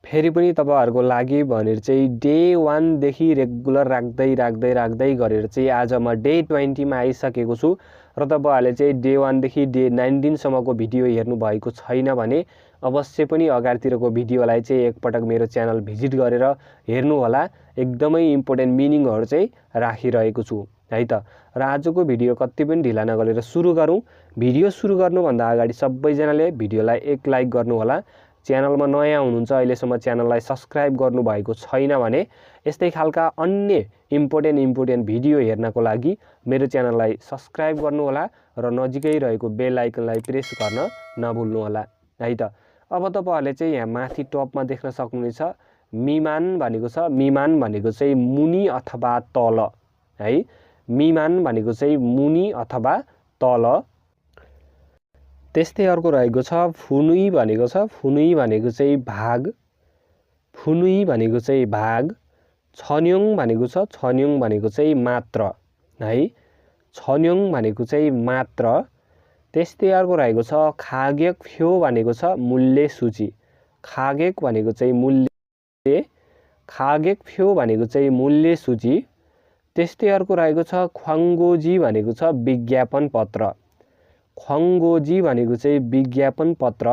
फेरि पनि तपाईहरुको लागि भनेर चाहिँ डे 1 देखि रेगुलर राख्दै गरेर चाहिँ आज म डे 20 मा आइसकेको छु र तपाईहरुले चाहिँ डे 1 देखि डे 19 सम्मको भिडियो हेर्नु भएको छैन भने अवश्य पनि अगाडितिरको भिडियोलाई चाहिँ एकपटक मेरो च्यानल भिजिट गरेर हेर्नु होला। एकदमै इम्पोर्टेन्ट मिनिङहरु चाहिँ राखिरहेको छु है त। र आजको भिडियो कति पनि ढिला नगरेर सुरु गरौँ। भिडियो सुरु गर्नुभन्दा अगाडि सबैजनाले भिडियोलाई एक लाइक गर्नु होला। च्यानलमा नयाँ हुनुहुन्छ अहिलेसम्म च्यानललाई सब्स्क्राइब गर्नु भएको छैन भने यस्तै खालका अन्य इम्पोर्टेन्ट भिडियो हेर्नको लागि मेरो च्यानललाई सब्स्क्राइब गर्नु होला र नजिकै रहेको बेल आइकनलाई प्रेस गर्न नभुल्नु होला है त। अब तपाईहरुले चाहिँ यहाँ माथि टपमा देख्न सक्नुहुनेछ मिमान भनेको छ। मिमान भनेको चाहिँ मुनि अथवा तल है। मिमान भनेको चाहिँ मुनि अथवा तल। त्यस्तै अर्को रहेको छ फुनुई भनेको छ। फुनुई भनेको चाहिँ भाग। फुनुई भनेको चाहिँ भाग। छन्योङ भनेको छ। छन्योङ भनेको चाहिँ मात्र है। छन्योङ भनेको चाहिँ मात्र। त्यस्तै अर्को रहेको छ खागेक फ्यो भनेको छ मूल्य सूची। खागेक भनेको चाहिँ मूल्य। खागेक फ्यो भनेको चाहिँ मूल्य सूची। त्यस्तै अर्को रहेको छ ख्वाङ्गोजी भनेको छ विज्ञापन पत्र। ख्वाङ्गोजी भनेको चाहिँ विज्ञापन पत्र।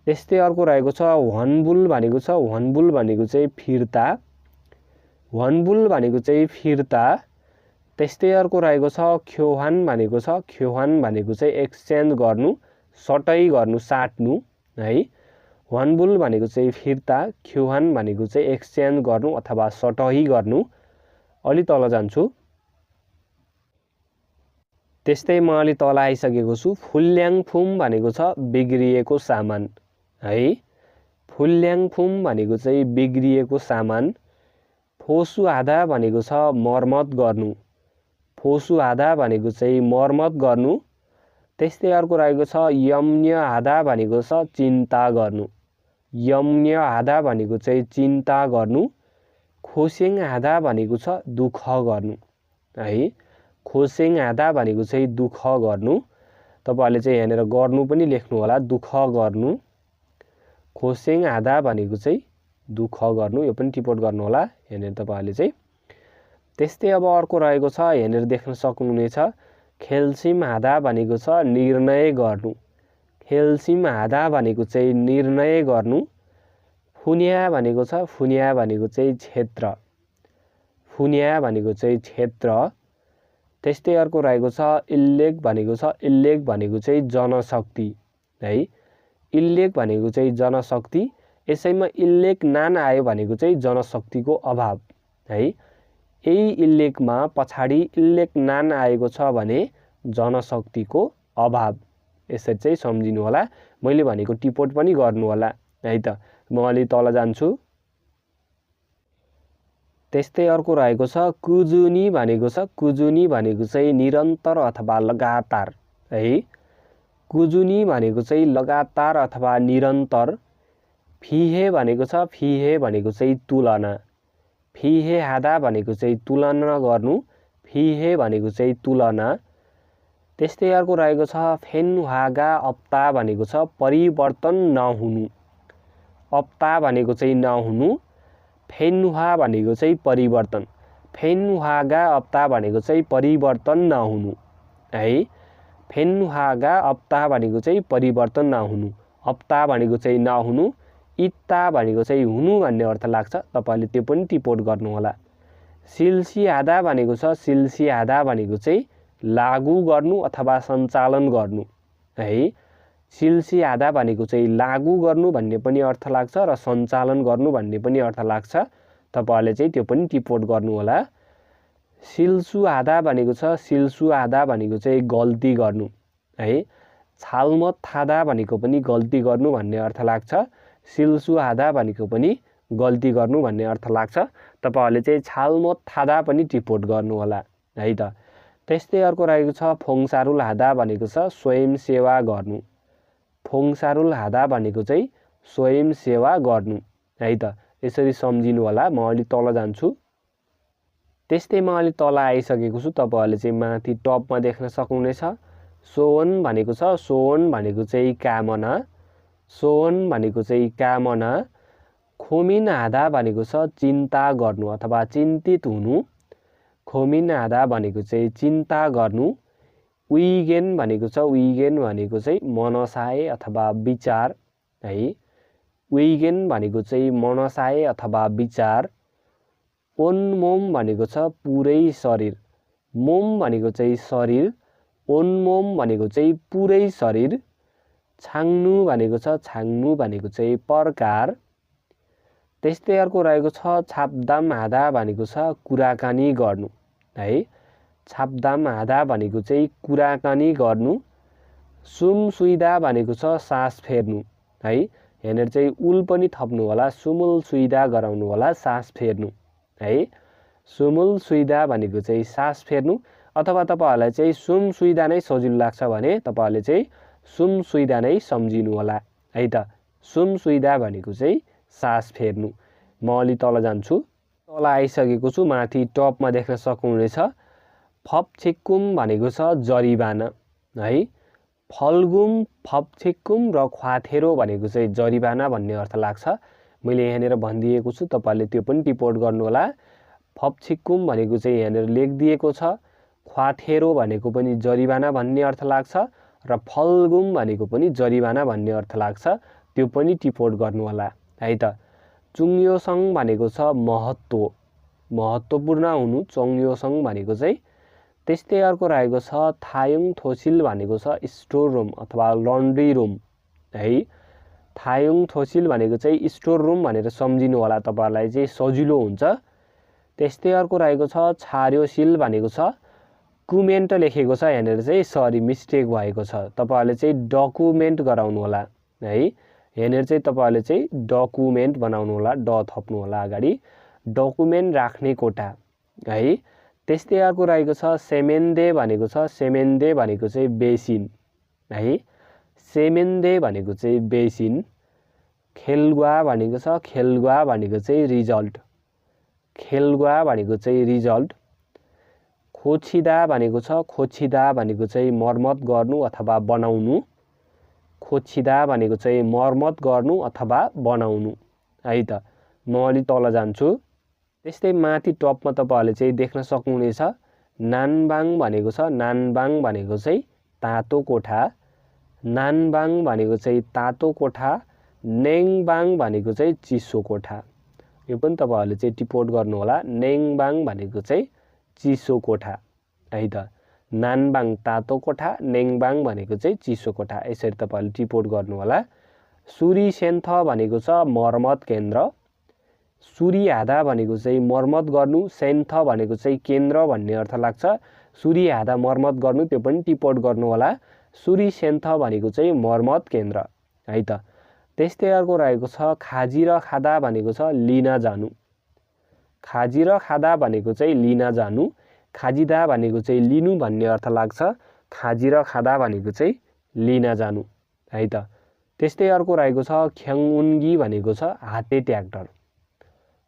त्यस्तै अर्को रहेको छ हनबुल भनेको छ। हनबुल भनेको चाहिँ फिर्ता। हनबुल भनेको चाहिँ फिर्ता। त्यस्तै अर्को रहेको छ ख्योहान भनेको छ। ख्योहान भनेको चाहिँ एक्सचेन्ज गर्नु, सटै गर्नु, साट्नु है। हनबुल भनेको चाहिँ फिर्ता, ख्योहान भनेको चाहिँ एक्सचेन्ज गर्नु अथवा सटै गर्नु। अलि तल जान्छु। त्यस्तै म अलि तल आइसकेको छु। फुल्याङफुम भनेको छ बिग्रिएको सामान है। फुल्याङफुम भनेको चाहिँ बिग्रिएको सामान। फोसुआधा भनेको छ मर्मत गर्नु। फोसुआधा भनेको चाहिँ मर्मत गर्नु। त्यस्तै अर्को रहेको छ यम्न्यआधा भनेको छ चिन्ता गर्नु। यम्न्यआधा भनेको चाहिँ चिन्ता गर्नु। खोसेङआधा भनेको छ दुःख गर्नु है। खोसेङआधा भनेको चाहिँ दुःख गर्नु। तपाईहरुले चाहिँ यहाँनेर गर्नु पनि लेख्नु होला, दुःख गर्नु। खोसेङआधा भनेको चाहिँ दुःख गर्नु, यो पनि टिपोट गर्नु होला यहाँनेर तपाईहरुले चाहिँ। त्यस्तै अब अर्को रहेको छ यहाँनेर देख्न सक्नुहुनेछ खेलसिमआधा भनेको छ निर्णय गर्नु। खेलसिमआधा भनेको चाहिँ निर्णय गर्नु। फुन्या भनेको छ। फुन्या भनेको चाहिँ क्षेत्र। फुन्या भनेको चाहिँ क्षेत्र। त्यस्तै अर्को रहेको छ इल्लेख भनेको छ। इल्लेख भनेको चाहिँ जनशक्ति है। इल्लेख भनेको चाहिँ जनशक्ति। यसैमा इल्लेख नान आयो भनेको चाहिँ जनशक्तिको अभाव है। यही इल्लेखमा पछाडी इल्लेख नान आएको छ भने जनशक्तिको अभाव। यसरी चाहिँ सम्झिनु होला। मैले भनेको टिपोट पनि गर्नु होला है त। म अलि तल जान्छु। त्यस्तै अर्को रहेको छ कुजुनी भनेको छ। कुजुनी भनेको चाहिँ निरन्तर अथवा लगातार है। कुजुनी भनेको चाहिँ लगातार अथवा निरन्तर। फिहे भनेको छ। फिहे भनेको चाहिँ तुलना। फिहे आधा भनेको चाहिँ तुलना गर्नु। फिहे भनेको चाहिँ तुलना। त्यस्तै अर्को रहेको छ फेन्हागा अप्ता भनेको छ परिवर्तन नहुनु। अप्ता भनेको चाहिँ नहुनु। फेन्हा भनेको चाहिँ परिवर्तन। फेन्हागा अप्ता भनेको चाहिँ परिवर्तन नहुनु है। फेन्हागा अप्ता भनेको चाहिँ परिवर्तन नहुनु। अप्ता भनेको चाहिँ नहुनु। इत्ता भनेको चाहिँ हुनु भन्ने अर्थ लाग्छ। तपाईले त्यो पनि टिपोट गर्नु होला। सिल्सिआधा भनेको छ। सिल्सिआधा भनेको चाहिँ लागू गर्नु अथवा सञ्चालन गर्नु है। सिल्सिआधा भनेको चाहिँ लागू गर्नु भन्ने पनि अर्थ लाग्छ र सञ्चालन गर्नु भन्ने पनि अर्थ लाग्छ। तपाईहरुले चाहिँ त्यो पनि टिपोट गर्नु होला। सिल्सुआधा भनेको छ। सिल्सुआधा भनेको चाहिँ गल्ती गर्नु है। छालमत थादा भनेको पनि गल्ती गर्नु भन्ने अर्थ लाग्छ। सिल्सुआधा भनेको पनि गल्ती गर्नु भन्ने अर्थ लाग्छ। तपाईहरुले चाहिँ छालमत थादा पनि टिपोट गर्नु होला है त। त्यस्तै अर्को रहेको छ फोङसारुल हादा भनेको छ स्वयं सेवा गर्नु। फोङसारुल हादा भनेको चाहिँ स्वयं सेवा गर्नु है त। यसरी सम्झिनु होला। म अलि तल जान्छु। त्यस्तै म अलि तल आइसकेको छु। तपाईहरुले चाहिँ माथि टपमा देख्न सक्नुहुनेछ सोवन भनेको छ। सोवन भनेको चाहिँ कामना। सोवन भनेको चाहिँ कामना। खोमिनादा भनेको छ चिन्ता गर्नु अथवा चिन्तित हुनु। खोमिनादा भनेको चाहिँ चिन्ता गर्नु। उइगेन भनेको छ उइगेन भनेको चाहिँ मनसाय अथवा विचार है। उइगेन भनेको चाहिँ मनसाय अथवा विचार। ओनमोम भनेको छ पुरै शरीर। मोम भनेको चाहिँ शरीर। ओनमोम भनेको चाहिँ पुरै शरीर। छाङ्नु भनेको छ छाङ्नु भनेको चाहिँ प्रकार। त्यस्तै अर्को रहेको छ छाप्दाम हादा भनेको छ कुराकानी गर्नु है। छाप्दाम हादा भनेको चाहिँ कुराकानी गर्नु। सुम सुइदा भनेको छ सास फेर्नु है। यहाँनिर चाहिँ उल पनि थप्नु होला, सुमुल सुइदा गराउनु होला, सास फेर्नु है। सुमुल सुइदा भनेको चाहिँ सास फेर्नु, अथवा तपाईहरुलाई चाहिँ सुम सुइदा नै सजिलो लाग्छ भने तपाईहरुले चाहिँ सुम सुइदा नै सम्झिनु होला है त। सुम सुइदा भनेको चाहिँ सास फेर्नु। म अलि तल जान्छु। तल आइसकेको छु। माथि टपमा देख्न सक्नुहुनेछ फपछिक्कुम भनेको छ जरिवाना है। फल्गुम, फपछिक्कुम र ख्वाथेरो भनेको चाहिँ जरिवाना भन्ने अर्थ लाग्छ। मैले यहाँनिर भनिदिएको छु, तपाईहरुले त्यो पनि टिपोट गर्नु होला। फपछिक्कुम भनेको चाहिँ यहाँनिर लेखिदिएको छ। ख्वाथेरो भनेको पनि जरिवाना भन्ने अर्थ लाग्छ र फल्गुम भनेको पनि जरिवाना भन्ने अर्थ लाग्छ। त्यो पनि टिपोट गर्नु होला है त। चुङ्योसङ भनेको छ महत्त्व, महत्त्वपूर्ण हुनु, चोङ्योसङ भनेको चाहिँ। त्यस्तै अर्को रहेको छ थायुङ थोसिल भनेको छ स्टोर रुम अथवा लन्ड्री रुम है। थायुङ थोसिल भनेको चाहिँ स्टोर रुम भनेर सम्झिनु होला, तपाईहरुलाई चाहिँ सजिलो हुन्छ। त्यस्तै अर्को रहेको छ छार्योसिल भनेको छ कुमेन्ट लेखेको छ, यहाँनिर चाहिँ सरी मिस्टेक भएको छ। तपाईहरुले चाहिँ डकुमेन्ट गराउनु होला है। यहाँनिर चाहिँ तपाईहरुले चाहिँ डकुमेन्ट बनाउनु होला, ड थप्नु होला अगाडि। डकुमेन्ट राख्ने कोठा है। त्यस्तै अर्को रहेको छ सेमेन्दे भनेको छ, सेमेन्दे भनेको चाहिँ बेसिन है। सेमेन्दे भनेको चाहिँ बेसिन। खेलगुवा भनेको छ, खेलगुवा भनेको चाहिँ रिजल्ट, खेलगुवा भनेको चाहिँ रिजल्ट। खोचिदा भनेको छ, खोचिदा भनेको चाहिँ मर्मत गर्नु अथवा बनाउनु। खोचिदा भनेको चाहिँ मर्मत गर्नु अथवा बनाउनु है त। म अलि तल जान्छु। त्यस्तै माथि टपमा तपाईहरुले चाहिँ देख्न सक्नुहुनेछ नानबाङ भनेको छ। नानबाङ भनेको चाहिँ तातो कोठा। नानबाङ भनेको चाहिँ तातो कोठा। नेङबाङ भनेको चाहिँ चिसो कोठा। यो पनि तपाईहरुले चाहिँ टिपोट गर्नु होला। नेङबाङ भनेको चाहिँ चिसो कोठा है त। नानबाङ तातो कोठा, नेङबाङ भनेको चाहिँ चिसो कोठा। यसरी तपाईहरुले टिपोट गर्नु होला। सुरी सेन्थ भनेको छ मर्मत केन्द्र। सुरी हादा भनेको चाहिँ मर्मत गर्नु, सेन्थ भनेको चाहिँ केन्द्र भन्ने अर्थ लाग्छ। सुरी हादा मर्मत गर्नु, त्यो पनि टिपोट गर्नु होला। सुरी सेन्थ भनेको चाहिँ मर्मत केन्द्र है त। त्यस्तै अर्को रहेको छ खाजी र खादा भनेको छ लिन जानु। खाजी र खादा भनेको चाहिँ लिन जानु। खाजिदा भनेको चाहिँ लिनु भन्ने अर्थ लाग्छ। खाजी र खादा भनेको चाहिँ लिन जानु है त। त्यस्तै अर्को रहेको छ ख्याङउन्गी भनेको छ हाते ट्र्याक्टर।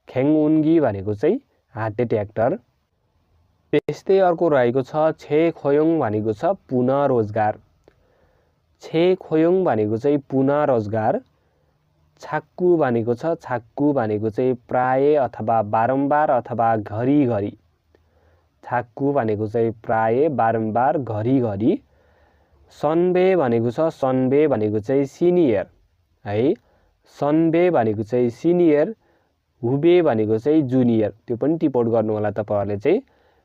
ख्याङउन्गी भनेको चाहिँ हाते ट्र्याक्टर। त्यस्तै अर्को रहेको छ छे खोयोङ भनेको छ पुनः रोजगार। छे खोयोङ भनेको चाहिँ पुनः रोजगार। छाक्कु भनेको छ, छाक्कु भनेको चाहिँ प्राय अथवा बारम्बार अथवा घरिघरि। छाक्कु भनेको चाहिँ प्राय, बारम्बार, घरिघरि। सन्बे भनेको छ, सन्बे भनेको चाहिँ सिनियर है। सन्बे भनेको चाहिँ सिनियर। हुबे भनेको चाहिँ जुनियर। त्यो पनि टिपोट गर्नु होला तपाईहरुले चाहिँ।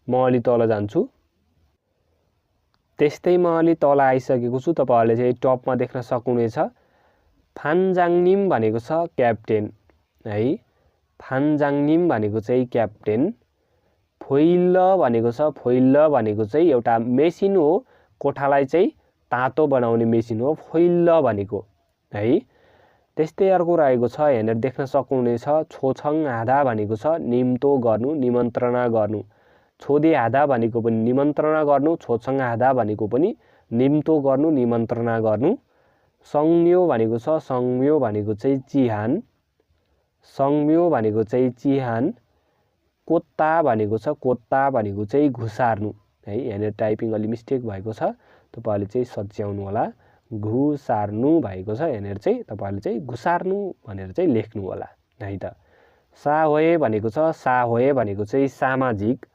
म अलि तल जान्छु। त्यस्तै म अलि तल आइसकेको छु। तपाईहरुले चाहिँ टपमा देख्न सक्नुहुनेछ फान्जाङनिम भनेको छ क्याप्टेन है। फान्जाङनिम भनेको चाहिँ क्याप्टेन। फोइल्ल भनेको छ, फोइल्ल भनेको चाहिँ एउटा मेसिन हो, कोठालाई चाहिँ तातो बनाउने मेसिन हो फोइल्ल भनेको है। त्यस्तै अर्को रहेको छ यहाँनिर देख्न सक्नुहुनेछ छोछङ हादा भनेको छ निम्तो गर्नु, निमन्त्रणा गर्नु। छोदे हादा भनेको पनि निमन्त्रणा गर्नु, छोछङ हादा भनेको पनि निम्तो गर्नु, निमन्त्रणा गर्नु। सङ्म्यो भनेको छ, सङ्म्यो भनेको चाहिँ चिहान। सङ्म्यो भनेको चाहिँ चिहान। कोत्ता भनेको छ, कोत्ता भनेको चाहिँ घुसार्नु है। यहाँनिर टाइपिङ अलि मिस्टेक भएको छ, तपाईहरुले चाहिँ सच्याउनु होला। घुसार्नु भएको छ, यहाँनिर चाहिँ तपाईहरुले चाहिँ घुसार्नु भनेर चाहिँ लेख्नु होला है त। साहोए भनेको छ, साहोए भनेको चाहिँ सामाजिक,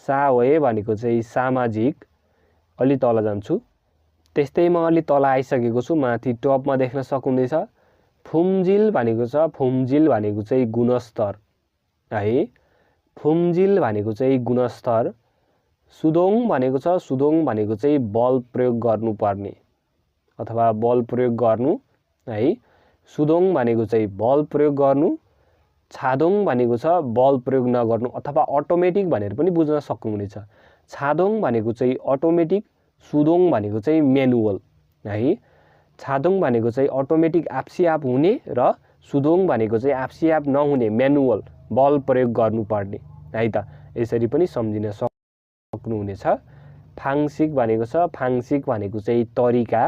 साहोए भनेको चाहिँ सामाजिक। अलि तल जान्छु, त्यस्तै म अलि तल आइसकेको छु, माथि टपमा देख्न सक्नुहुनेछ। फुम्जिल भनेको छ, फुम्जिल भनेको चाहिँ गुणस्तर है, फुम्जिल भनेको चाहिँ गुणस्तर। सुदोङ भनेको छ, सुदोङ भनेको चाहिँ बल प्रयोग गर्नुपर्ने अथवा बल प्रयोग गर्नु है। सुदोङ भनेको चाहिँ बल प्रयोग गर्नु। छादोङ भनेको छ बल प्रयोग नगर्नु अथवा अटोमेटिक भनेर पनि बुझ्न सक्नुहुनेछ। छादोङ भनेको चाहिँ अटोमेटिक, सुदोङ भनेको चाहिँ म्यानुअल है। छादोङ भनेको चाहिँ अटोमेटिक आफसे आफ हुने र सुदोङ भनेको चाहिँ आफसे आफ नहुने, म्यानुअल, बल प्रयोग गर्नुपर्ने है त। यसरी पनि सम्झिन सक्नुहुनेछ। फाङसिक भनेको छ, फाङसिक भनेको चाहिँ तरिका,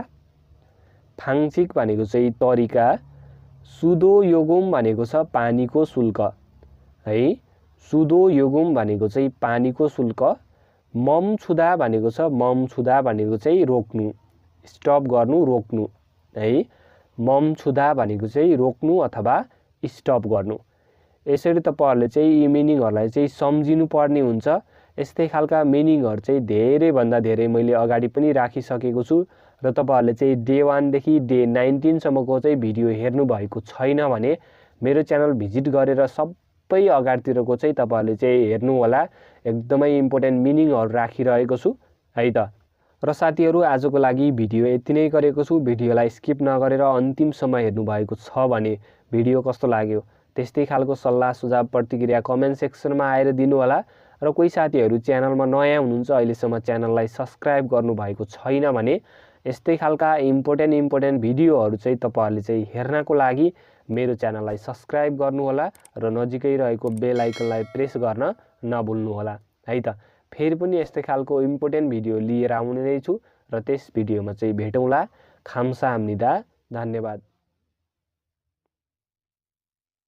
फाङसिक भनेको चाहिँ तरिका। सुदो योगुम भनेको छ पानीको शुल्क है, सुदो योगुम भनेको चाहिँ पानीको शुल्क। मम छुदा भनेको छ, मम छुदा भनेको चाहिँ रोक्नु, स्टप गर्नु, रोक्नु है। मम छुदा भनेको चाहिँ रोक्नु अथवा स्टप गर्नु। यसरी तपाईहरुले चाहिँ यी मिनिङहरुलाई चाहिँ सम्झिनु पर्ने हुन्छ। यस्तै खालका मिनिङहरु चाहिँ धेरैभन्दा धेरै मैले अगाडि पनि राखिसकेको छु र तपाईहरुले चाहिँ डे 1 देखि डे 19 सम्मको चाहिँ भिडियो हेर्नु भएको छैन भने मेरो च्यानल भिजिट गरेर सबै अगाडितिरको चाहिँ तपाईहरुले चाहिँ हेर्नु होला। एकदमै इम्पोर्टेन्ट मिनिङहरु राखिरहेको छु है त। र साथीहरु आजको लागि भिडियो यति नै गरेको छु। भिडियोलाई स्किप नगरेर अन्तिमसम्म हेर्नु भएको छ भने भिडियो कस्तो लाग्यो त्यस्तै खालको सल्लाह सुझाव प्रतिक्रिया कमेन्ट सेक्सनमा आएर दिनु होला। र कोही साथीहरु च्यानलमा नयाँ हुनुहुन्छ, अहिलेसम्म च्यानललाई सब्स्क्राइब गर्नु भएको छैन भने यस्तै खालका इम्पोर्टेन्ट भिडियोहरु चाहिँ तपाईहरुले चाहिँ हेर्नको लागि मेरो च्यानललाई सब्स्क्राइब गर्नु होला र नजिकै रहेको बेल आइकनलाई प्रेस गर्न नभुल्नु होला है त। फेरि पनि यस्तै खालको इम्पोर्टेन्ट भिडियो लिएर आउने नै छु र त्यस भिडियोमा चाहिँ भेटौँला। खाम्साहाम्निदा, धन्यवाद।